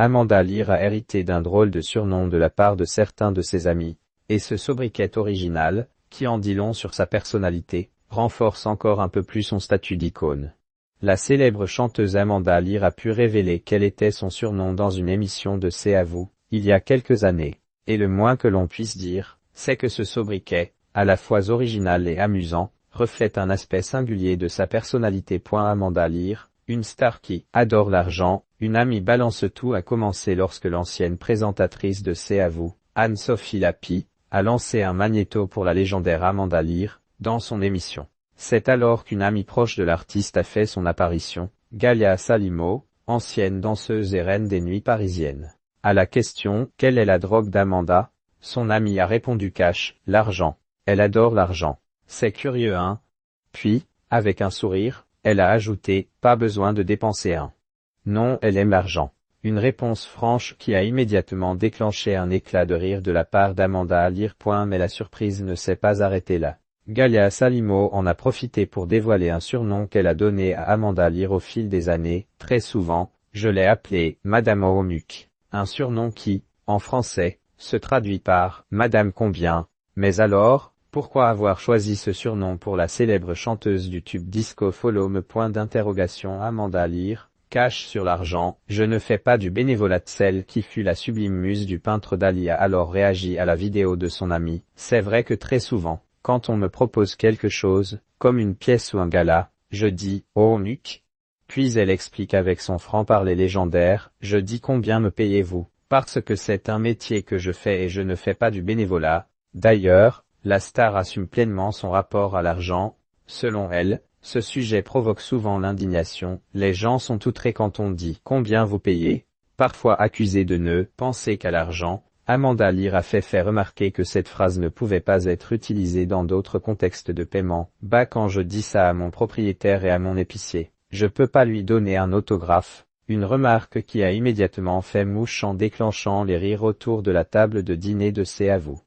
Amanda Lear a hérité d'un drôle de surnom de la part de certains de ses amis, et ce sobriquet original, qui en dit long sur sa personnalité, renforce encore un peu plus son statut d'icône. La célèbre chanteuse Amanda Lear a pu révéler quel était son surnom dans une émission de C'est à vous, il y a quelques années, et le moins que l'on puisse dire, c'est que ce sobriquet, à la fois original et amusant, reflète un aspect singulier de sa personnalité. Amanda Lear, une star qui adore l'argent, une amie balance tout a commencé lorsque l'ancienne présentatrice de C'est à vous, Anne-Sophie Lapie, a lancé un magnéto pour la légendaire Amanda Lear, dans son émission. C'est alors qu'une amie proche de l'artiste a fait son apparition, Galia Salimo, ancienne danseuse et reine des nuits parisiennes. À la question « Quelle est la drogue d'Amanda ?», son amie a répondu cash, l'argent. Elle adore l'argent. C'est curieux hein? Puis, avec un sourire, elle a ajouté « Pas besoin de dépenser un. » Non, elle aime l'argent. Une réponse franche qui a immédiatement déclenché un éclat de rire de la part d'Amanda Lear. Mais la surprise ne s'est pas arrêtée là. Galia Salimo en a profité pour dévoiler un surnom qu'elle a donné à Amanda Lear au fil des années. Très souvent, je l'ai appelée Madame Omuc. Un surnom qui, en français, se traduit par « Madame combien ». Mais alors, pourquoi avoir choisi ce surnom pour la célèbre chanteuse du tube disco Follow Me ? Amanda Lear, cash sur l'argent, je ne fais pas du bénévolat. Celle qui fut la sublime muse du peintre Dali a alors réagi à la vidéo de son ami. C'est vrai que très souvent, quand on me propose quelque chose, comme une pièce ou un gala, je dis « Oh nuque ». Puis elle explique avec son franc-parler légendaire, je dis combien me payez-vous, parce que c'est un métier que je fais et je ne fais pas du bénévolat. D'ailleurs, la star assume pleinement son rapport à l'argent. Selon elle, ce sujet provoque souvent l'indignation. Les gens sont outrés quand on dit combien vous payez, parfois accusés de ne penser qu'à l'argent. Amanda Lear a fait remarquer que cette phrase ne pouvait pas être utilisée dans d'autres contextes de paiement. Bah quand je dis ça à mon propriétaire et à mon épicier, je peux pas lui donner un autographe. Une remarque qui a immédiatement fait mouche en déclenchant les rires autour de la table de dîner de C'est à vous.